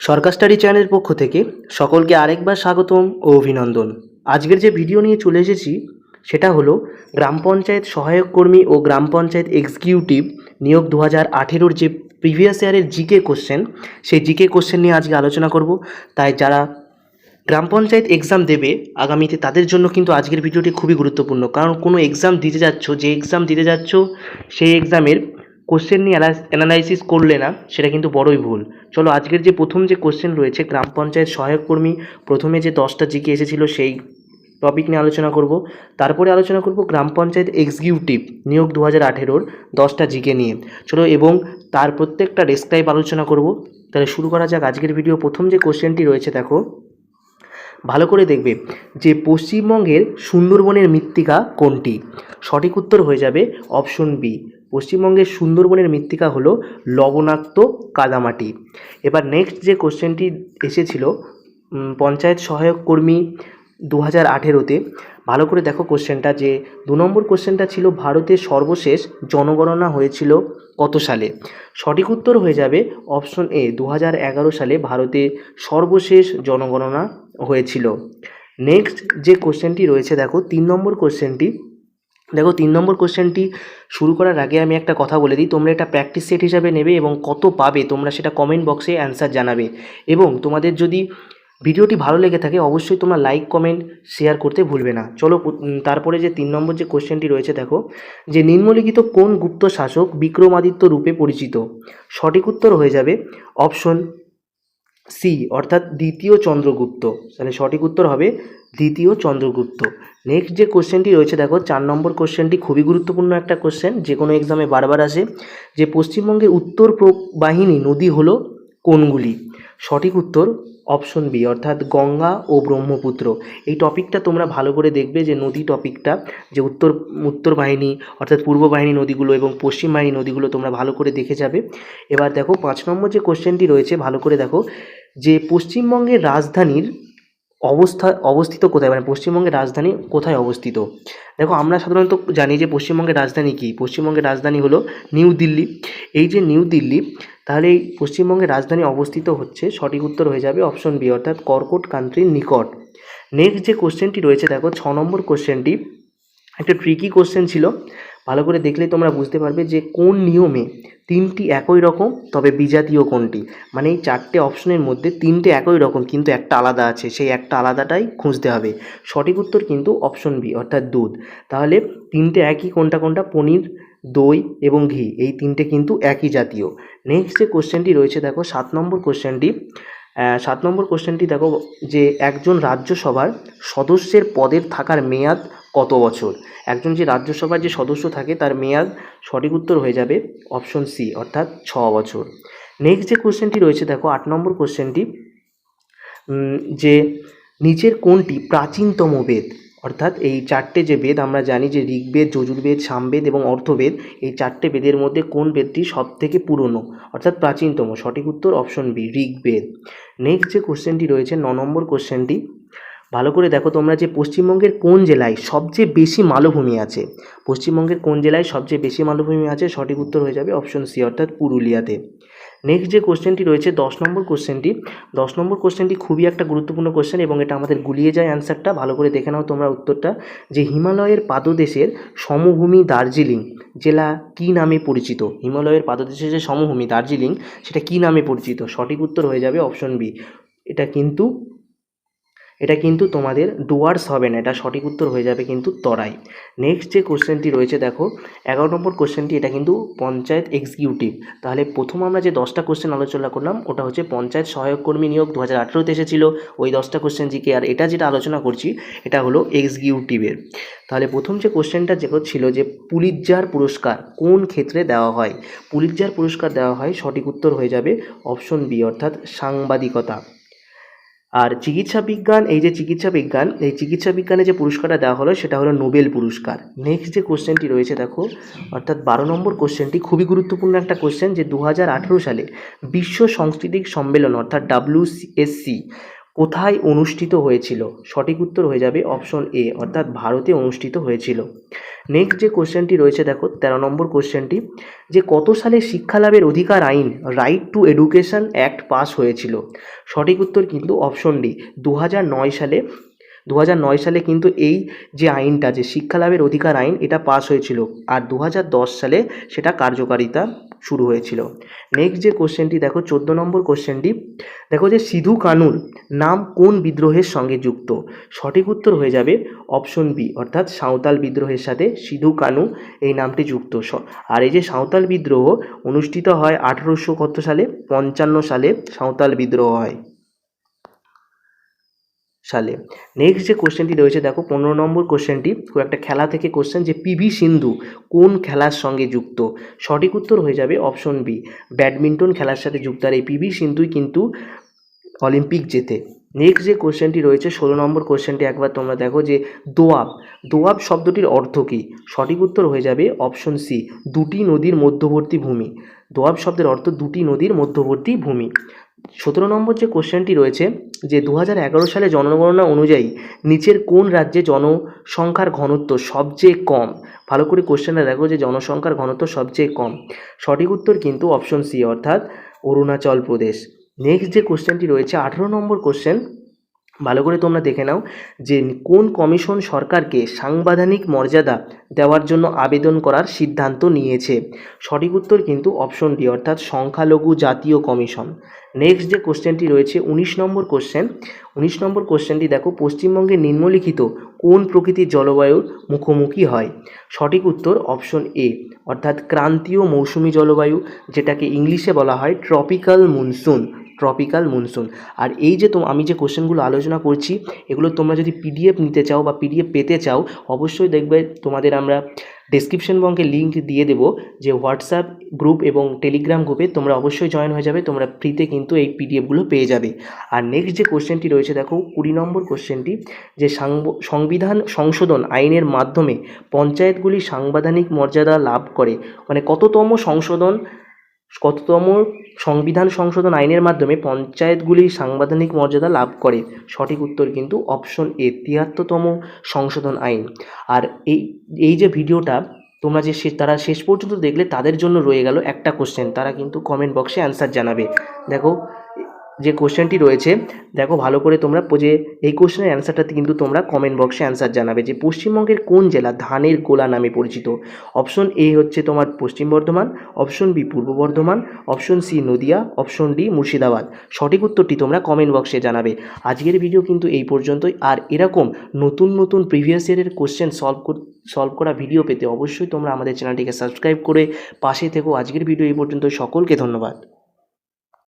সরকার study চ্যানেলের পক্ষ থেকে সকলকে আরেকবার স্বাগতম ও অভিনন্দন। আজকের যে ভিডিও নিয়ে চলে এসেছি সেটা হলো গ্রাম পঞ্চায়েত সহায়ক কর্মী ও গ্রাম পঞ্চায়েত এক্সিকিউটিভ নিয়োগ 2018-র যে প্রিভিয়াস ইয়ারের জিকে কোশ্চেন, সেই জিকে কোশ্চেন নিয়ে আজকে আলোচনা করব। তাই যারা গ্রাম পঞ্চায়েত এক্সাম দেবে আগামীতে তাদের জন্য কিন্তু আজকের ভিডিওটি খুবই গুরুত্বপূর্ণ। কারণ কোনো এক্সাম দিতে যাচ্ছ, যে এক্সাম দিতে যাচ্ছ সেই এক্সামের কোশ্চেন নিয়ে অ্যানালাইসিস করলে না, সেটা কিন্তু বড়ই ভুল। চলো আজকের যে প্রথম যে কোশ্চেন রয়েছে গ্রাম পঞ্চায়েত সহায়ক কর্মী, প্রথমে যে 10টা জিকে এসেছিলো সেই টপিক নিয়ে আলোচনা করব। তারপরে আলোচনা করব গ্রাম পঞ্চায়েত এক্সিকিউটিভ নিয়োগ 2018-র 10টা জিকে নিয়ে। চলো এবং তার প্রত্যেকটা ডেসক্রাইব আলোচনা করব। তাহলে শুরু করা যাক আজকের ভিডিও। প্রথম যে কোশ্চেনটি রয়েছে দেখো, ভালো করে দেখবে যে পশ্চিমবঙ্গের সুন্দরবনের মৃত্তিকা কোনটি? সঠিক উত্তর হয়ে যাবে অপশন বি। পশ্চিমবঙ্গের সুন্দরবনের মৃত্তিকা হলো লবণাক্ত কাদামাটি। এবার নেক্সট যে কোশ্চেনটি এসেছিল পঞ্চায়েত সহায়ক কর্মী 2018-তে, ভালো করে দেখো কোশ্চেনটা, যে 2 নম্বর কোশ্চেনটা ছিল ভারতের সর্বশেষ জনগণনা হয়েছিল কত সালে? সঠিক উত্তর হয়ে যাবে অপশন এ, 2011 সালে ভারতে সর্বশেষ জনগণনা হয়েছিল। নেক্সট যে কোশ্চেনটি রয়েছে দেখো 3 নম্বর কোশ্চেনটি। দেখো 3 নম্বর কোশ্চেনটি শুরু করার আগে আমি একটা কথা বলে দিই, তোমরা এটা প্র্যাকটিস সেট হিসাবে নেবে এবং কত পাবে তোমরা সেটা কমেন্ট বক্সে অ্যান্সার জানাবে। এবং তোমাদের যদি ভিডিওটি ভালো লেগে থাকে অবশ্যই তোমরা লাইক কমেন্ট শেয়ার করতে ভুলবে না। চলো তারপরে যে 3 নম্বর যে কোশ্চেনটি রয়েছে দেখো, যে নিম্নলিখিত কোন গুপ্ত শাসক বিক্রমাদিত্য রূপে পরিচিত? সঠিক উত্তর হয়ে যাবে অপশন সি, অর্থাৎ দ্বিতীয় চন্দ্রগুপ্ত। তাহলে সঠিক উত্তর হবে দ্বিতীয় চন্দ্রগুপ্ত। নেক্সট যে কোশ্চেনটি রয়েছে দেখো 4 নম্বর কোশ্চেনটি খুবই গুরুত্বপূর্ণ একটা কোশ্চেন, যে কোনো এক্সামে বারবার আসে, যে পশ্চিমবঙ্গের উত্তর বাহিনী নদী হলো কোনগুলি? সঠিক উত্তর অপশন বি, অর্থাৎ গঙ্গা ও ব্রহ্মপুত্র। এই টপিকটা তোমরা ভালো করে দেখবে, যে নদী টপিকটা, যে উত্তর বাহিনী অর্থাৎ পূর্ব বাহিনী নদীগুলো এবং পশ্চিম বাহিনী নদীগুলো তোমরা ভালো করে দেখে যাবে। এবার দেখো 5 নম্বর যে কোশ্চেনটি রয়েছে, ভালো করে দেখো, যে পশ্চিমবঙ্গের রাজধানীর অবস্থিত কোথায়, মানে পশ্চিমবঙ্গের রাজধানী কোথায় অবস্থিত? দেখো আমরা সাধারণত জানি যে পশ্চিমবঙ্গের রাজধানী কি, পশ্চিমবঙ্গের রাজধানী হলো নিউ দিল্লি। এই যে নিউ দিল্লি, তাহলে এই পশ্চিমবঙ্গের রাজধানী অবস্থিত হচ্ছে, সঠিক উত্তর হয়ে যাবে অপশন বি, অর্থাৎ কর্কট কান্ট্রির নিকট। নেক্সট যে কোশ্চেনটি রয়েছে দেখো 6 নম্বর কোশ্চেনটি একটা ট্রিকি কোশ্চেন ছিল, ভালো করে দেখলে তোমরা বুঝতে পারবে যে কোন নিয়মে 3টি একই রকম তবে বিজাতীয় কোনটি? মানে এই 4টে অপশনের মধ্যে 3টে একই রকম কিন্তু একটা আলাদা আছে, সেই একটা আলাদাটাই খুঁজতে হবে। সঠিক উত্তর কিন্তু অপশন বি, অর্থাৎ দুধ। তাহলে 3টে একই, কোনটা কোনটা? পনির, দই এবং ঘি, এই 3টে কিন্তু একই জাতীয়। নেক্সট যে কোশ্চেনটি রয়েছে দেখো 7 নম্বর কোশ্চেনটি। 7 নম্বর কোশ্চেনটি দেখো, যে একজন রাজ্যসভার সদস্যের পদের থাকার মেয়াদ কত বছর? একজন যে রাজ্যসভার যে সদস্য থাকে তার মেয়াদ, সঠিক উত্তর হয়ে যাবে অপশন সি, অর্থাৎ 6 বছর। নেক্সট যে কোশ্চেনটি রয়েছে দেখো 8 নম্বর কোশ্চেনটি, যে নিচের কোনটি প্রাচীনতম বেদ? অর্থাৎ এই 4টে যে বেদ আমরা জানি, যে ঋগ্বেদ, যজুর্বেদ, সামবেদ এবং অর্থবেদ, এই 4টে বেদের মধ্যে কোন বেদটি সব থেকে পুরনো অর্থাৎ প্রাচীনতম? সঠিক উত্তর অপশন বি, ঋগ্বেদ। নেক্সট যে কোশ্চেনটি রয়েছে 9 নম্বর কোশ্চেনটি, ভালো করে দেখো তোমরা, যে পশ্চিমবঙ্গের কোন জেলায় সবচেয়ে বেশি মালভূমি আছে? পশ্চিমবঙ্গের কোন জেলায় সবচেয়ে বেশি মালভূমি আছে? সঠিক উত্তর হয়ে যাবে অপশন সি, অর্থাৎ পুরুলিয়াতে। নেক্সট যে কোশ্চেনটি রয়েছে 10 নম্বর কোশ্চেনটি, 10 নম্বর কোশ্চেনটি খুবই একটা গুরুত্বপূর্ণ কোশ্চেন এবং এটা আমাদের গুলিয়ে যায় অ্যান্সারটা, ভালো করে দেখে নাও তোমরা উত্তরটা, যে হিমালয়ের পাদদেশের সমভূমি দার্জিলিং জেলা কী নামে পরিচিত? হিমালয়ের পাদদেশের যে সমভূমি দার্জিলিং, সেটা কী নামে পরিচিত? সঠিক উত্তর হয়ে যাবে অপশন বি। এটা কিন্তু তোমাদের ডুয়ার্স হবে না, এটা সঠিক উত্তর হয়ে যাবে কিন্তু তরাই। নেক্সট যে কোশ্চেনটি রয়েছে দেখো 11 নম্বর কোশ্চেনটি, এটা কিন্তু পঞ্চায়েত এক্সিকিউটিভ। তাহলে প্রথম আমরা যে 10টা কোশ্চেন আলোচনা করলাম ওটা হচ্ছে পঞ্চায়েত সহায়ক কর্মী নিয়োগ 2018-তে এসেছিল, ওই 10টা কোশ্চেন জিকে। আর এটা যেটা আলোচনা করছি এটা হলো এক্সিকিউটিভের। তাহলে প্রথম যে কোশ্চেনটা যেটা ছিল, যে পুলিৎজার পুরস্কার কোন ক্ষেত্রে দেওয়া হয়? পুলিৎজার পুরস্কার দেওয়া হয়, সঠিক উত্তর হয়ে যাবে অপশন বি, অর্থাৎ সাংবাদিকতা। আর চিকিৎসা বিজ্ঞান, এই চিকিৎসা বিজ্ঞানে যে পুরস্কারটা দেওয়া হলো সেটা হলো নোবেল পুরস্কার। নেক্সট যে কোশ্চেনটি রয়েছে দেখো, অর্থাৎ 12 নম্বর কোশ্চেনটি খুবই গুরুত্বপূর্ণ একটা কোশ্চেন, যে 2018 সালে বিশ্ব সাংস্কৃতিক সম্মেলন অর্থাৎ WSC কোথায় অনুষ্ঠিত হয়েছিল? সঠিক উত্তর হয়ে যাবে অপশন এ, অর্থাৎ ভারতে অনুষ্ঠিত হয়েছিল। নেক্সট যে কোশ্চেনটি রয়েছে দেখো 13 নম্বর কোশ্চেনটি, যে কত সালে শিক্ষা লাভের অধিকার আইন right two education act pass হয়েছিল? সঠিক উত্তর কিন্তু অপশন ডি, 2009 সালে। 2009 সালে কিন্তু এই যে আইনটা, যে শিক্ষা লাভের অধিকার আইন, এটা পাস হয়েছিল, আর 2010 সালে সেটা কার্যকারিতা শুরু হয়েছিল। নেক্সট যে কোশ্চেনটি দেখো 14 নম্বর কোশ্চেনটি, দেখো যে সিধু কানুর নাম কোন বিদ্রোহের সঙ্গে যুক্ত? সঠিক উত্তর হয়ে যাবে অপশন বি, অর্থাৎ সাঁওতাল বিদ্রোহের সাথে সিধু কানু এই নামটি যুক্ত। আর এই যে সাঁওতাল বিদ্রোহ অনুষ্ঠিত হয় 1800 কত সালে? 55 সালে সাঁওতাল বিদ্রোহ হয় সালে। নেক্সট যে কোশ্চেনটি রয়েছে দেখো 15 নম্বর কোশ্চেনটি, খুব একটা খেলা থেকে কোশ্চেন, যে পিভি সিন্ধু কোন খেলার সঙ্গে যুক্ত? সঠিক উত্তর হয়ে যাবে অপশন বি, ব্যাডমিন্টন খেলার সাথে যুক্ত। আর এই পিভি সিন্ধুই কিন্তু অলিম্পিক জেতে। নেক্সট যে কোশ্চেনটি রয়েছে 16 নম্বর কোশ্চেনটি, একবার তোমরা দেখো যে দোয়াব, দোয়াব শব্দটির অর্থ কী? সঠিক উত্তর হয়ে যাবে অপশন সি, দুটি নদীর মধ্যবর্তী ভূমি। দোয়াব শব্দের অর্থ দুটি নদীর মধ্যবর্তী ভূমি। 17 নম্বর যে কোশ্চেনটি রয়েছে, যে 2011 সালে জনগণনা অনুযায়ী নিচের কোন রাজ্যে জনসংখ্যার ঘনত্ব সবচেয়ে কম? ভালো করে কোশ্চেনটা দেখো, যে জনসংখ্যার ঘনত্ব সবচেয়ে কম। সঠিক উত্তর কিন্তু অপশন সি, অর্থাৎ অরুণাচল প্রদেশ। নেক্সট যে কোশ্চেনটি রয়েছে 18 নম্বর কোশ্চেন, ভালো করে তোমরা দেখে নাও, যে কোন কমিশন সরকারকে সাংবিধানিক মর্যাদা দেওয়ার জন্য আবেদন করার সিদ্ধান্ত নিয়েছে? সঠিক উত্তর কিন্তু অপশন ডি, অর্থাৎ সংখ্যালঘু জাতীয় কমিশন। নেক্সট যে কোশ্চেনটি রয়েছে 19 নম্বর কোশ্চেন, 19 নম্বর কোশ্চেনটি দেখো, পশ্চিমবঙ্গের নিম্নলিখিত কোন প্রকৃতির জলবায়ুর মুখোমুখি হয়? সঠিক উত্তর অপশন এ, অর্থাৎ ক্রান্তীয় মৌসুমি জলবায়ু, যেটাকে ইংলিশে বলা হয় ট্রপিক্যাল মনসুন। Tropical monsoon. আর এই যে আমি যে কোশ্চেনগুলো আলোচনা করছি, এগুলো তোমরা যদি পিডিএফ নিতে চাও বা পিডিএফ পেতে চাও, অবশ্যই দেখবে তোমাদের আমরা ডেসক্রিপশন বক্সে লিঙ্ক দিয়ে দেবো, যে হোয়াটসঅ্যাপ গ্রুপ এবং টেলিগ্রাম গ্রুপে তোমরা অবশ্যই জয়েন হয়ে যাবে, তোমরা ফ্রিতে কিন্তু এই পিডিএফগুলো পেয়ে যাবে। আর নেক্সট যে কোশ্চেনটি রয়েছে দেখো 20 নম্বর কোশ্চেনটি, যে সংবিধান সংশোধন আইনের মাধ্যমে পঞ্চায়েতগুলি সাংবিধানিক মর্যাদা লাভ করে, মানে কততম সংবিধান সংশোধন আইনের মাধ্যমে পঞ্চায়েতগুলি সাংবিধানিক মর্যাদা লাভ করে? সঠিক উত্তর কিন্তু অপশন এ, 73তম সংশোধন আইন। আর এই যে ভিডিওটা তোমরা যে তারা শেষ পর্যন্ত দেখলে, তাদের জন্য রয়ে গেল একটা কোশ্চেন, তারা কিন্তু কমেন্ট বক্সে অ্যান্সার জানাবে। দেখো যে কোশ্চেনটি রয়েছে, দেখো ভালো করে তোমরা, যে এই কোশ্চেনের অ্যান্সারটাতে কিন্তু তোমরা কমেন্ট বক্সে অ্যান্সার জানাবে, যে পশ্চিমবঙ্গের কোন জেলা ধানের গোলা নামে পরিচিত? অপশন এ হচ্ছে তোমার পশ্চিম Bardhaman, option B Purba Bardhaman, option C Nadia, option D Murshidabad. সঠিক উত্তরটি তোমরা কমেন্ট বক্সে জানাবে। আজকের ভিডিও কিন্তু এই পর্যন্তই। আর এরকম নতুন নতুন প্রিভিয়াস ইয়ারের কোশ্চেন সলভ করা ভিডিও পেতে অবশ্যই তোমরা আমাদের চ্যানেলটিকে সাবস্ক্রাইব করে পাশে থেকো। আজকের ভিডিও এই পর্যন্ত, সকলকে ধন্যবাদ।